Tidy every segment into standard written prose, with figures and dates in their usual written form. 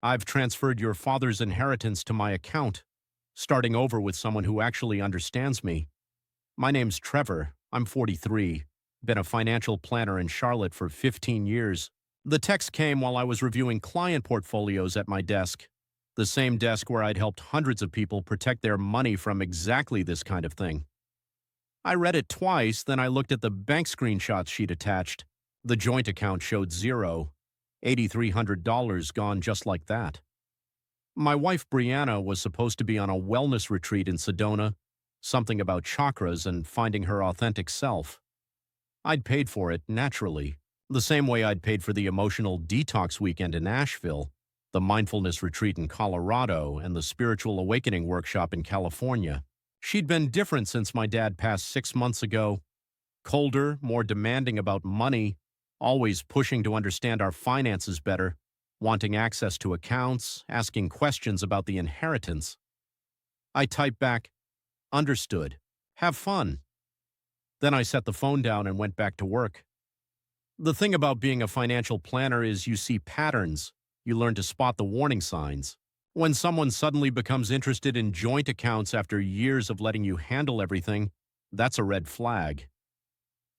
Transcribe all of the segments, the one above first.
I've transferred your father's inheritance to my account, starting over with someone who actually understands me. My name's Trevor. I'm 43. Been a financial planner in Charlotte for 15 years. The text came while I was reviewing client portfolios at my desk, the same desk where I'd helped hundreds of people protect their money from exactly this kind of thing. I read it twice, then I looked at the bank screenshots she'd attached. The joint account showed zero, $8,300 gone just like that. My wife Brianna was supposed to be on a wellness retreat in Sedona, something about chakras and finding her authentic self. I'd paid for it, naturally, the same way I'd paid for the emotional detox weekend in Nashville, the mindfulness retreat in Colorado, and the spiritual awakening workshop in California. She'd been different since my dad passed 6 months ago. Colder, more demanding about money, always pushing to understand our finances better, wanting access to accounts, asking questions about the inheritance. I typed back, "Understood. Have fun." Then I set the phone down and went back to work. The thing about being a financial planner is you see patterns. You learn to spot the warning signs. When someone suddenly becomes interested in joint accounts after years of letting you handle everything, that's a red flag.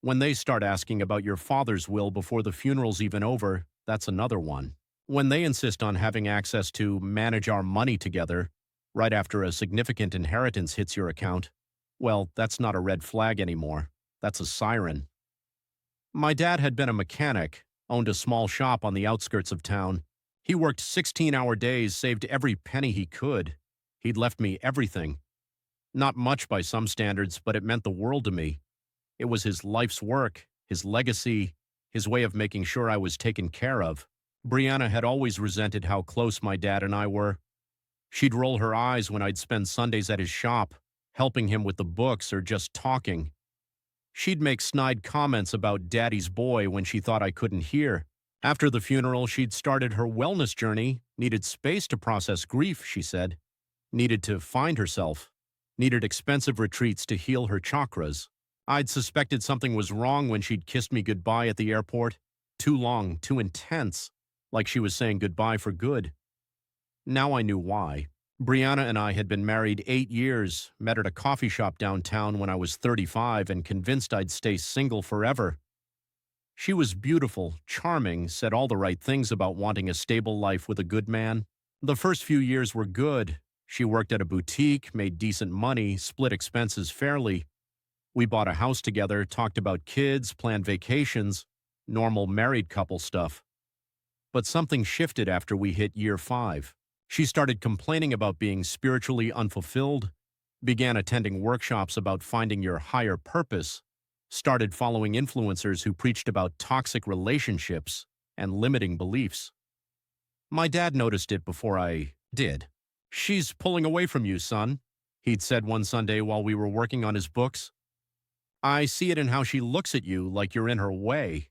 When they start asking about your father's will before the funeral's even over, that's another one. When they insist on having access to manage our money together, right after a significant inheritance hits your account, well, that's not a red flag anymore. That's a siren. My dad had been a mechanic, owned a small shop on the outskirts of town. He worked 16-hour days, saved every penny he could. He'd left me everything. Not much by some standards, but it meant the world to me. It was his life's work, his legacy, his way of making sure I was taken care of. Brianna had always resented how close my dad and I were. She'd roll her eyes when I'd spend Sundays at his shop, helping him with the books or just talking. She'd make snide comments about Daddy's boy when she thought I couldn't hear. After the funeral, she'd started her wellness journey, needed space to process grief, she said, needed to find herself, needed expensive retreats to heal her chakras. I'd suspected something was wrong when she'd kissed me goodbye at the airport. Too long, too intense, like she was saying goodbye for good. Now I knew why. Brianna and I had been married 8 years, met at a coffee shop downtown when I was 35 and convinced I'd stay single forever. She was beautiful, charming, said all the right things about wanting a stable life with a good man. The first few years were good. She worked at a boutique, made decent money, split expenses fairly. We bought a house together, talked about kids, planned vacations, normal married couple stuff. But something shifted after we hit year 5. She started complaining about being spiritually unfulfilled, began attending workshops about finding your higher purpose, started following influencers who preached about toxic relationships and limiting beliefs. My dad noticed it before I did. "She's pulling away from you, son," he'd said one Sunday while we were working on his books. "I see it in how she looks at you, like you're in her way."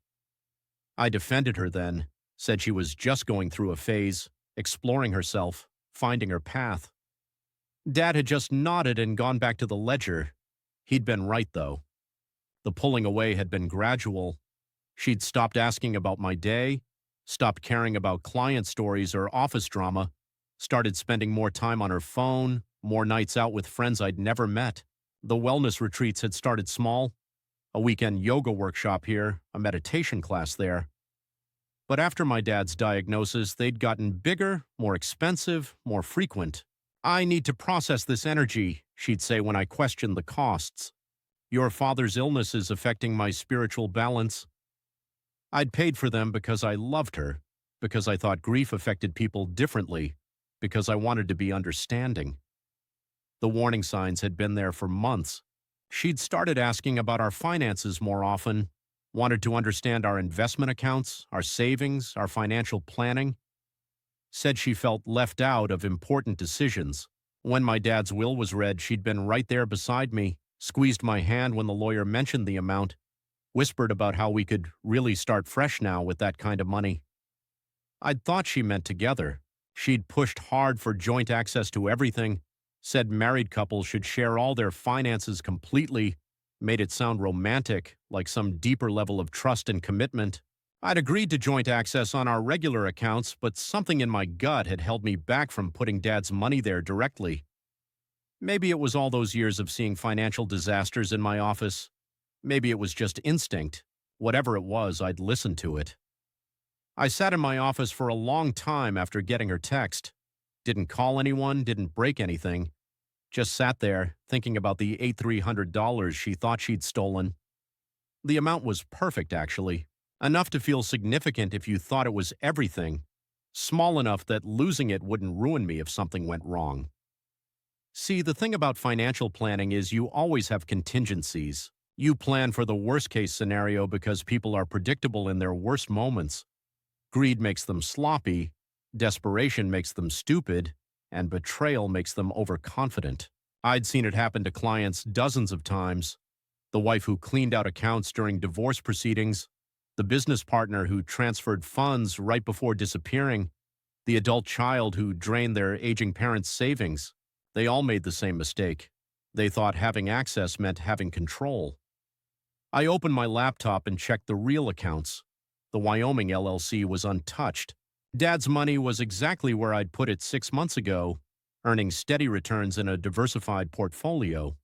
I defended her then, said she was just going through a phase, exploring herself, finding her path. Dad had just nodded and gone back to the ledger. He'd been right, though. The pulling away had been gradual. She'd stopped asking about my day, stopped caring about client stories or office drama, started spending more time on her phone, more nights out with friends I'd never met. The wellness retreats had started small, a weekend yoga workshop here, a meditation class there. But after my dad's diagnosis, they'd gotten bigger, more expensive, more frequent. "I need to process this energy," she'd say when I questioned the costs. "Your father's illness is affecting my spiritual balance." I'd paid for them because I loved her, because I thought grief affected people differently, because I wanted to be understanding. The warning signs had been there for months. She'd started asking about our finances more often, wanted to understand our investment accounts, our savings, our financial planning. Said she felt left out of important decisions. When my dad's will was read, she'd been right there beside me, squeezed my hand when the lawyer mentioned the amount, whispered about how we could really start fresh now with that kind of money. I'd thought she meant together. She'd pushed hard for joint access to everything, said married couples should share all their finances completely, made it sound romantic, like some deeper level of trust and commitment. I'd agreed to joint access on our regular accounts, but something in my gut had held me back from putting Dad's money there directly. Maybe it was all those years of seeing financial disasters in my office. Maybe it was just instinct. Whatever it was, I'd listened to it. I sat in my office for a long time after getting her text. Didn't call anyone, didn't break anything. Just sat there, thinking about the $8,300 she thought she'd stolen. The amount was perfect, actually. Enough to feel significant if you thought it was everything. Small enough that losing it wouldn't ruin me if something went wrong. See, the thing about financial planning is you always have contingencies. You plan for the worst-case scenario because people are predictable in their worst moments. Greed makes them sloppy, desperation makes them stupid, and betrayal makes them overconfident. I'd seen it happen to clients dozens of times. The wife who cleaned out accounts during divorce proceedings, the business partner who transferred funds right before disappearing, the adult child who drained their aging parents' savings. They all made the same mistake. They thought having access meant having control. I opened my laptop and checked the real accounts. The Wyoming LLC was untouched. Dad's money was exactly where I'd put it 6 months ago, earning steady returns in a diversified portfolio.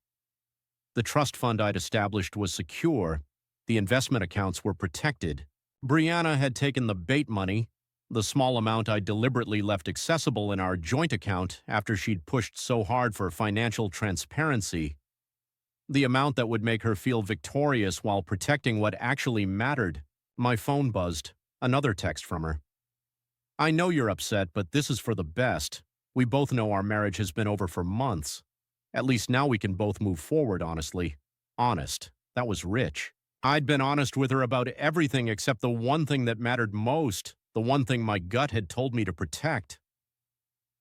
The trust fund I'd established was secure. The investment accounts were protected. Brianna had taken the bait money, the small amount I deliberately left accessible in our joint account after she'd pushed so hard for financial transparency. The amount that would make her feel victorious while protecting what actually mattered. My phone buzzed. Another text from her. I know you're upset, but this is for the best. We both know our marriage has been over for months. At least now we can both move forward honestly. Honest. That was rich. I'd been honest with her about everything except the one thing that mattered most, the one thing my gut had told me to protect.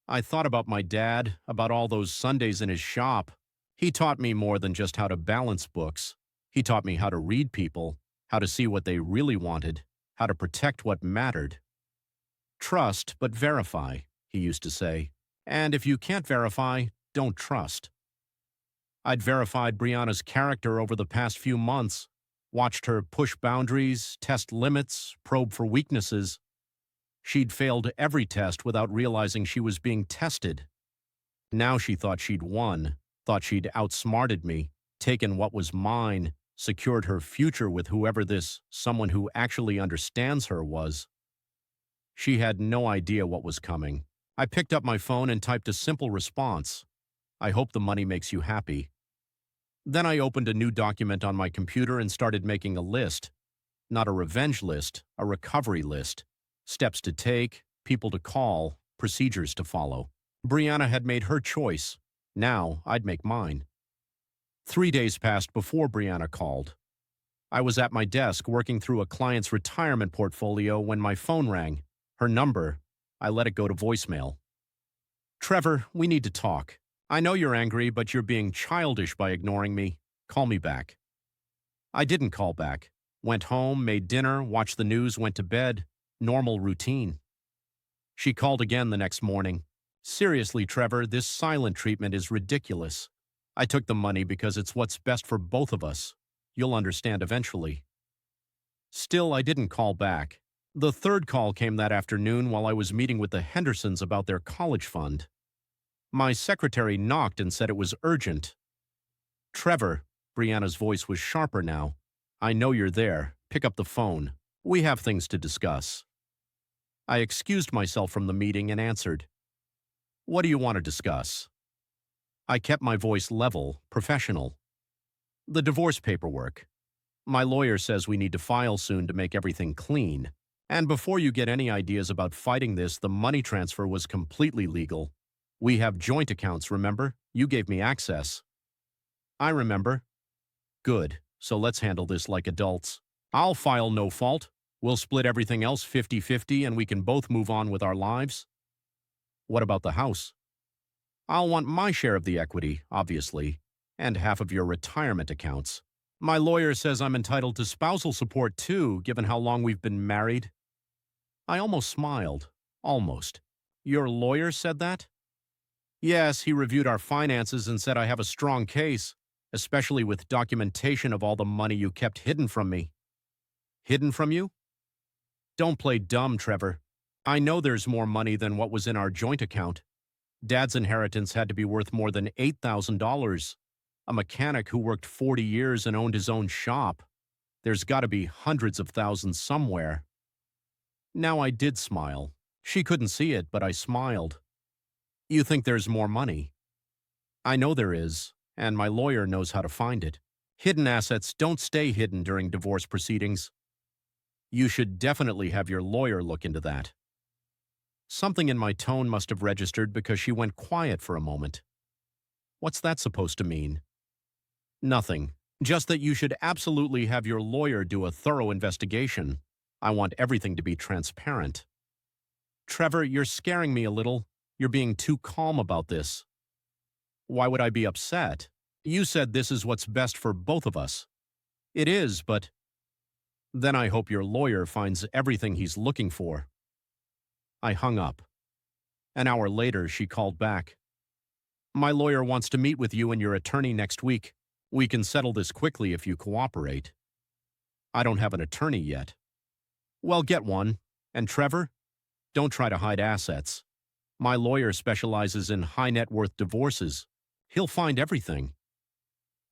I thought about my dad, about all those Sundays in his shop. He taught me more than just how to balance books. He taught me how to read people, how to see what they really wanted, how to protect what mattered. Trust, but verify, he used to say. And if you can't verify, don't trust. I'd verified Brianna's character over the past few months, watched her push boundaries, test limits, probe for weaknesses. She'd failed every test without realizing she was being tested. Now she thought she'd won, thought she'd outsmarted me, taken what was mine, secured her future with whoever this someone who actually understands her was. She had no idea what was coming. I picked up my phone and typed a simple response. I hope the money makes you happy. Then I opened a new document on my computer and started making a list. Not a revenge list, a recovery list. Steps to take, people to call, procedures to follow. Brianna had made her choice. Now I'd make mine. 3 days passed before Brianna called. I was at my desk working through a client's retirement portfolio when my phone rang. Her number. I let it go to voicemail. Trevor, we need to talk. I know you're angry, but you're being childish by ignoring me. Call me back. I didn't call back. Went home, made dinner, watched the news, went to bed. Normal routine. She called again the next morning. Seriously, Trevor, this silent treatment is ridiculous. I took the money because it's what's best for both of us. You'll understand eventually. Still, I didn't call back. The third call came that afternoon while I was meeting with the Hendersons about their college fund. My secretary knocked and said it was urgent. Trevor, Brianna's voice was sharper now. I know you're there. Pick up the phone. We have things to discuss. I excused myself from the meeting and answered. What do you want to discuss? I kept my voice level, professional. The divorce paperwork. My lawyer says we need to file soon to make everything clean. And before you get any ideas about fighting this, the money transfer was completely legal. We have joint accounts, remember? You gave me access. I remember. Good, so let's handle this like adults. I'll file no fault. We'll split everything else 50-50 and we can both move on with our lives. What about the house? I'll want my share of the equity, obviously, and half of your retirement accounts. My lawyer says I'm entitled to spousal support too, given how long we've been married. I almost smiled. Almost. Your lawyer said that? Yes, he reviewed our finances and said I have a strong case, especially with documentation of all the money you kept hidden from me. Hidden from you? Don't play dumb, Trevor. I know there's more money than what was in our joint account. Dad's inheritance had to be worth more than $8,000. A mechanic who worked 40 years and owned his own shop. There's got to be hundreds of thousands somewhere. Now I did smile. She couldn't see it, but I smiled. You think there's more money? I know there is, and my lawyer knows how to find it. Hidden assets don't stay hidden during divorce proceedings. You should definitely have your lawyer look into that. Something in my tone must have registered because she went quiet for a moment. What's that supposed to mean? Nothing. Just that you should absolutely have your lawyer do a thorough investigation. I want everything to be transparent. Trevor, you're scaring me a little. You're being too calm about this. Why would I be upset? You said this is what's best for both of us. It is, but then I hope your lawyer finds everything he's looking for. I hung up. An hour later, she called back. My lawyer wants to meet with you and your attorney next week. We can settle this quickly if you cooperate. I don't have an attorney yet. Well, get one. And Trevor, don't try to hide assets. My lawyer specializes in high net worth divorces. He'll find everything.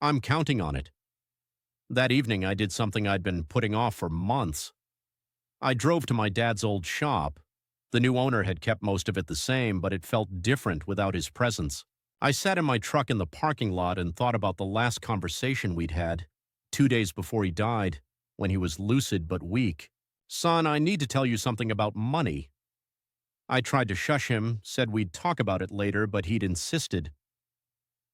I'm counting on it. That evening, I did something I'd been putting off for months. I drove to my dad's old shop. The new owner had kept most of it the same, but it felt different without his presence. I sat in my truck in the parking lot and thought about the last conversation we'd had, 2 days before he died, when he was lucid but weak. Son, I need to tell you something about money. I tried to shush him, said we'd talk about it later, but he'd insisted.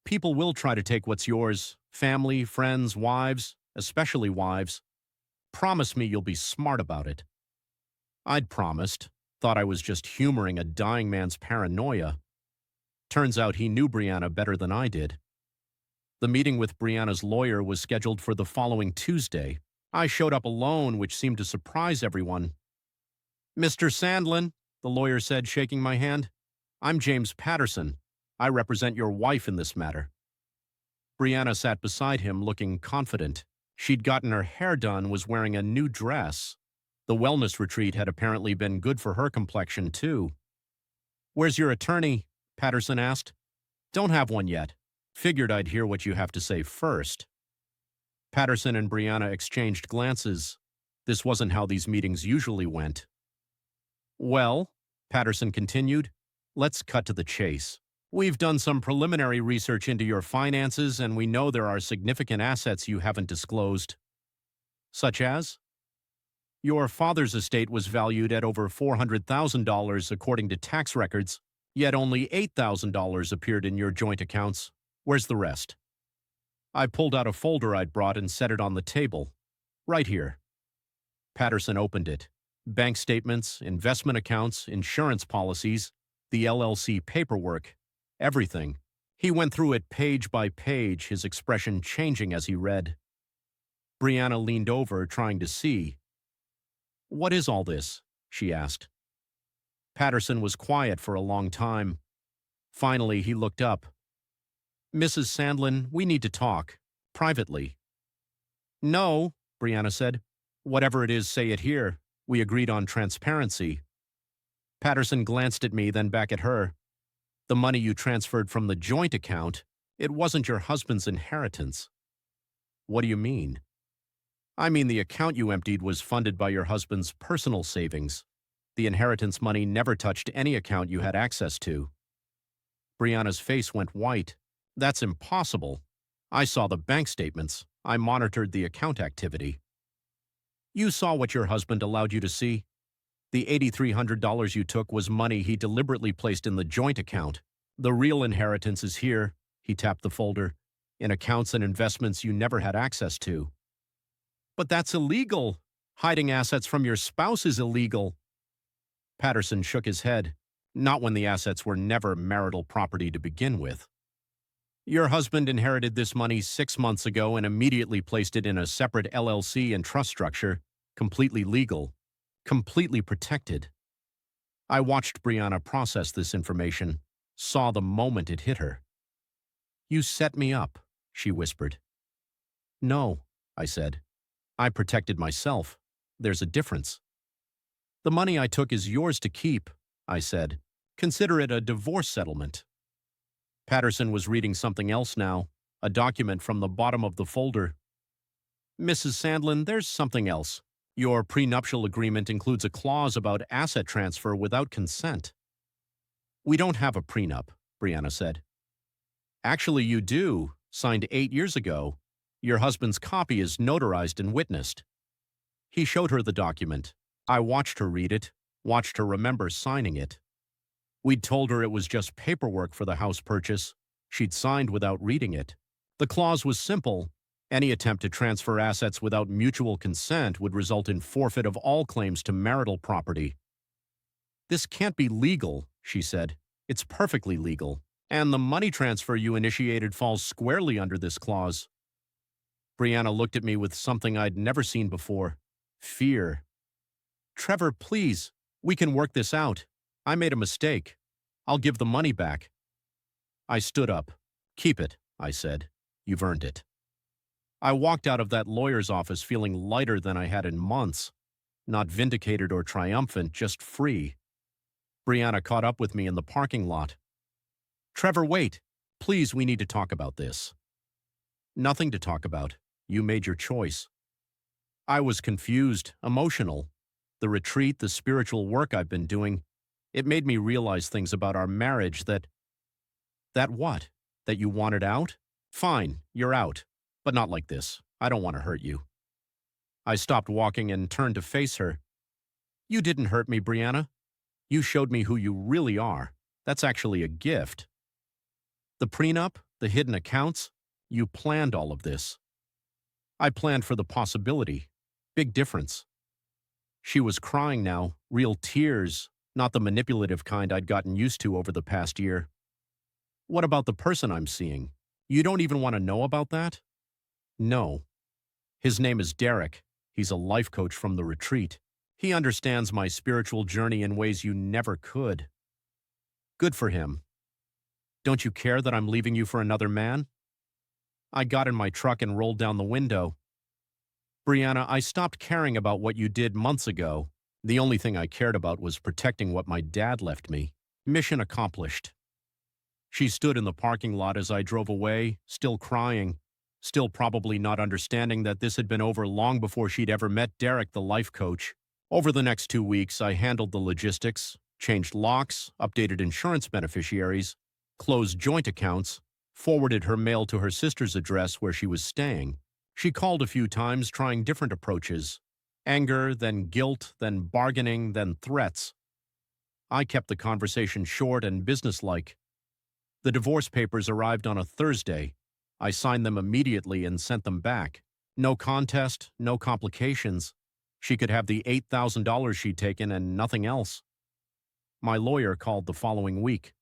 People will try to take what's yours, family, friends, wives, especially wives. Promise me you'll be smart about it. I'd promised, thought I was just humoring a dying man's paranoia. Turns out he knew Brianna better than I did. The meeting with Brianna's lawyer was scheduled for the following Tuesday. I showed up alone, which seemed to surprise everyone. Mr. Sandlin, the lawyer said, shaking my hand. I'm James Patterson. I represent your wife in this matter. Brianna sat beside him, looking confident. She'd gotten her hair done, was wearing a new dress. The wellness retreat had apparently been good for her complexion, too. Where's your attorney? Patterson asked. Don't have one yet. Figured I'd hear what you have to say first. Patterson and Brianna exchanged glances. This wasn't how these meetings usually went. Well, Patterson continued, let's cut to the chase. We've done some preliminary research into your finances, and we know there are significant assets you haven't disclosed. Such as? Your father's estate was valued at over $400,000 according to tax records, yet only $8,000 appeared in your joint accounts. Where's the rest? I pulled out a folder I'd brought and set it on the table. Right here. Patterson opened it. Bank statements, investment accounts, insurance policies, the LLC paperwork, everything. He went through it page by page, his expression changing as he read. Brianna leaned over, trying to see. What is all this? She asked. Patterson was quiet for a long time. Finally, he looked up. Mrs. Sandlin, we need to talk. Privately. No, Brianna said. Whatever it is, say it here. We agreed on transparency. Patterson glanced at me, then back at her. The money you transferred from the joint account, it wasn't your husband's inheritance. What do you mean? I mean the account you emptied was funded by your husband's personal savings. The inheritance money never touched any account you had access to. Brianna's face went white. That's impossible. I saw the bank statements. I monitored the account activity. You saw what your husband allowed you to see? The $8,300 you took was money he deliberately placed in the joint account. The real inheritance is here, he tapped the folder, in accounts and investments you never had access to. But that's illegal. Hiding assets from your spouse is illegal. Patterson shook his head. Not when the assets were never marital property to begin with. Your husband inherited this money 6 months ago and immediately placed it in a separate LLC and trust structure, completely legal, completely protected. I watched Brianna process this information, saw the moment it hit her. You set me up, she whispered. No, I said. I protected myself. There's a difference. The money I took is yours to keep, I said. Consider it a divorce settlement. Patterson was reading something else now, a document from the bottom of the folder. Mrs. Sandlin, there's something else. Your prenuptial agreement includes a clause about asset transfer without consent. We don't have a prenup, Brianna said. Actually, you do, signed 8 years ago. Your husband's copy is notarized and witnessed. He showed her the document. I watched her read it, watched her remember signing it. We'd told her it was just paperwork for the house purchase. She'd signed without reading it. The clause was simple. Any attempt to transfer assets without mutual consent would result in forfeit of all claims to marital property. This can't be legal, she said. It's perfectly legal. And the money transfer you initiated falls squarely under this clause. Brianna looked at me with something I'd never seen before. Fear. Trevor, please, we can work this out. I made a mistake. I'll give the money back. I stood up. Keep it, I said. You've earned it. I walked out of that lawyer's office feeling lighter than I had in months. Not vindicated or triumphant, just free. Brianna caught up with me in the parking lot. Trevor, wait. Please, we need to talk about this. Nothing to talk about. You made your choice. I was confused, emotional. The retreat, the spiritual work I've been doing, it made me realize things about our marriage that what? That you wanted out? Fine, you're out. But not like this. I don't want to hurt you. I stopped walking and turned to face her. You didn't hurt me, Brianna. You showed me who you really are. That's actually a gift. The prenup, the hidden accounts, you planned all of this. I planned for the possibility. Big difference. She was crying now, real tears, not the manipulative kind I'd gotten used to over the past year. What about the person I'm seeing? You don't even want to know about that? No. His name is Derek. He's a life coach from the retreat. He understands my spiritual journey in ways you never could. Good for him. Don't you care that I'm leaving you for another man? I got in my truck and rolled down the window. Brianna, I stopped caring about what you did months ago. The only thing I cared about was protecting what my dad left me. Mission accomplished. She stood in the parking lot as I drove away, still crying, still probably not understanding that this had been over long before she'd ever met Derek, the life coach. Over the next 2 weeks, I handled the logistics, changed locks, updated insurance beneficiaries, closed joint accounts, forwarded her mail to her sister's address where she was staying. She called a few times, trying different approaches. Anger, then guilt, then bargaining, then threats. I kept the conversation short and businesslike. The divorce papers arrived on a Thursday. I signed them immediately and sent them back. No contest, no complications. She could have the $8,000 she'd taken and nothing else. My lawyer called the following week.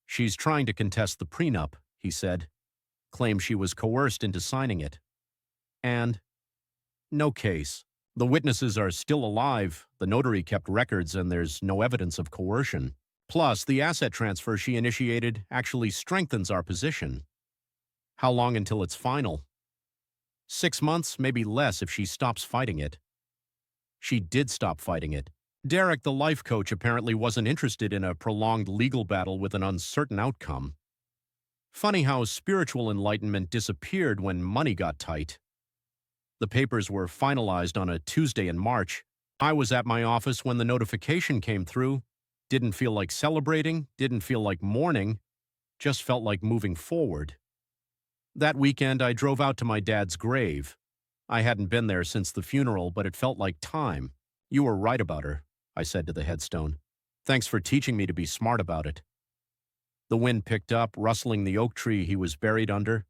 She's trying to contest the prenup, he said. Claimed she was coerced into signing it. And no case. The witnesses are still alive, the notary kept records, and there's no evidence of coercion. Plus, the asset transfer she initiated actually strengthens our position. How long until it's final? 6 months, maybe less if she stops fighting it. She did stop fighting it. Derek, the life coach, apparently wasn't interested in a prolonged legal battle with an uncertain outcome. Funny how spiritual enlightenment disappeared when money got tight. The papers were finalized on a Tuesday in March. I was at my office when the notification came through. Didn't feel like celebrating, didn't feel like mourning, just felt like moving forward. That weekend, I drove out to my dad's grave. I hadn't been there since the funeral, but it felt like time. You were right about her, I said to the headstone. Thanks for teaching me to be smart about it. The wind picked up, rustling the oak tree he was buried under.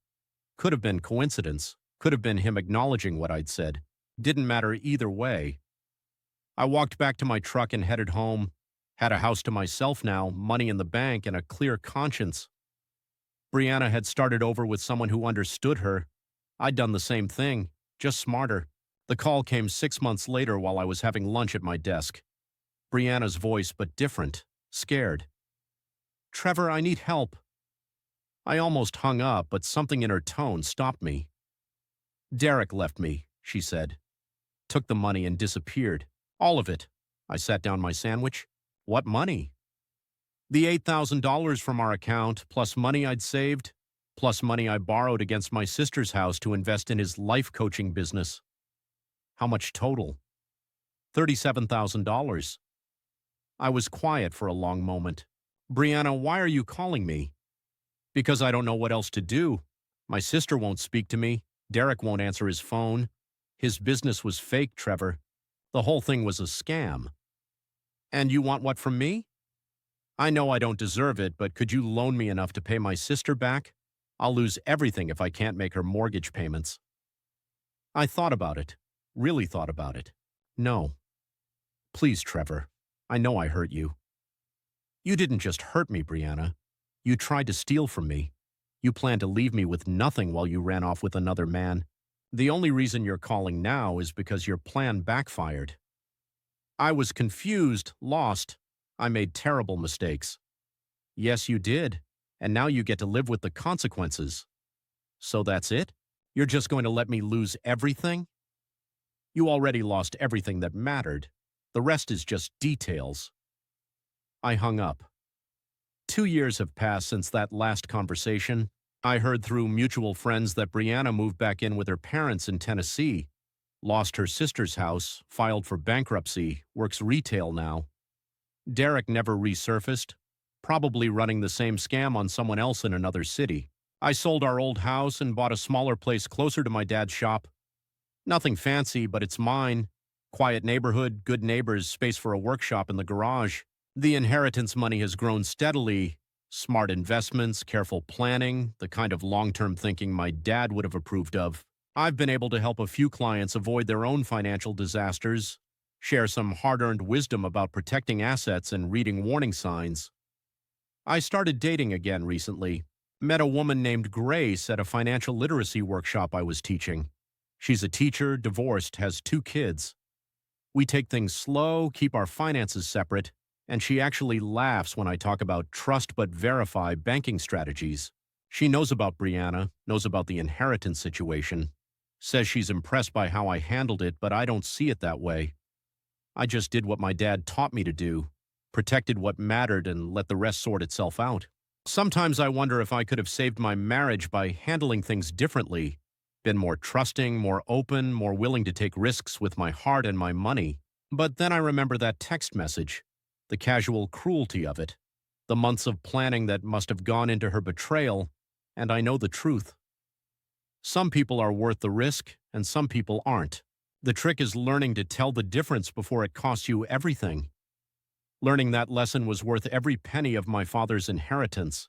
Could have been coincidence. Could have been him acknowledging what I'd said. Didn't matter either way. I walked back to my truck and headed home. Had a house to myself now, money in the bank, and a clear conscience. Brianna had started over with someone who understood her. I'd done the same thing, just smarter. The call came 6 months later while I was having lunch at my desk. Brianna's voice, but different, scared. Trevor, I need help. I almost hung up, but something in her tone stopped me. Derek left me, she said. Took the money and disappeared. All of it. I sat down my sandwich. What money? The $8,000 from our account, plus money I'd saved, plus money I borrowed against my sister's house to invest in his life coaching business. How much total? $37,000. I was quiet for a long moment. Brianna, why are you calling me? Because I don't know what else to do. My sister won't speak to me. Derek won't answer his phone. His business was fake, Trevor. The whole thing was a scam. And you want what from me? I know I don't deserve it, but could you loan me enough to pay my sister back? I'll lose everything if I can't make her mortgage payments. I thought about it. Really thought about it. No. Please, Trevor. I know I hurt you. You didn't just hurt me, Brianna. You tried to steal from me. You planned to leave me with nothing while you ran off with another man. The only reason you're calling now is because your plan backfired. I was confused, lost. I made terrible mistakes. Yes, you did. And now you get to live with the consequences. So that's it? You're just going to let me lose everything? You already lost everything that mattered. The rest is just details. I hung up. 2 years have passed since that last conversation. I heard through mutual friends that Brianna moved back in with her parents in Tennessee, lost her sister's house, filed for bankruptcy, works retail now. Derek never resurfaced, probably running the same scam on someone else in another city. I sold our old house and bought a smaller place closer to my dad's shop. Nothing fancy, but it's mine. Quiet neighborhood, good neighbors, space for a workshop in the garage. The inheritance money has grown steadily. Smart investments, careful planning, the kind of long-term thinking my dad would have approved of. I've been able to help a few clients avoid their own financial disasters, share some hard-earned wisdom about protecting assets and reading warning signs. I started dating again recently. Met a woman named Grace at a financial literacy workshop I was teaching. She's a teacher, divorced, has 2 kids. We take things slow, keep our finances separate, and she actually laughs when I talk about trust but verify banking strategies. She knows about Brianna, knows about the inheritance situation, says she's impressed by how I handled it, but I don't see it that way. I just did what my dad taught me to do, protected what mattered and let the rest sort itself out. Sometimes I wonder if I could have saved my marriage by handling things differently, been more trusting, more open, more willing to take risks with my heart and my money. But then I remember that text message, the casual cruelty of it, the months of planning that must have gone into her betrayal, and I know the truth. Some people are worth the risk, and some people aren't. The trick is learning to tell the difference before it costs you everything. Learning that lesson was worth every penny of my father's inheritance.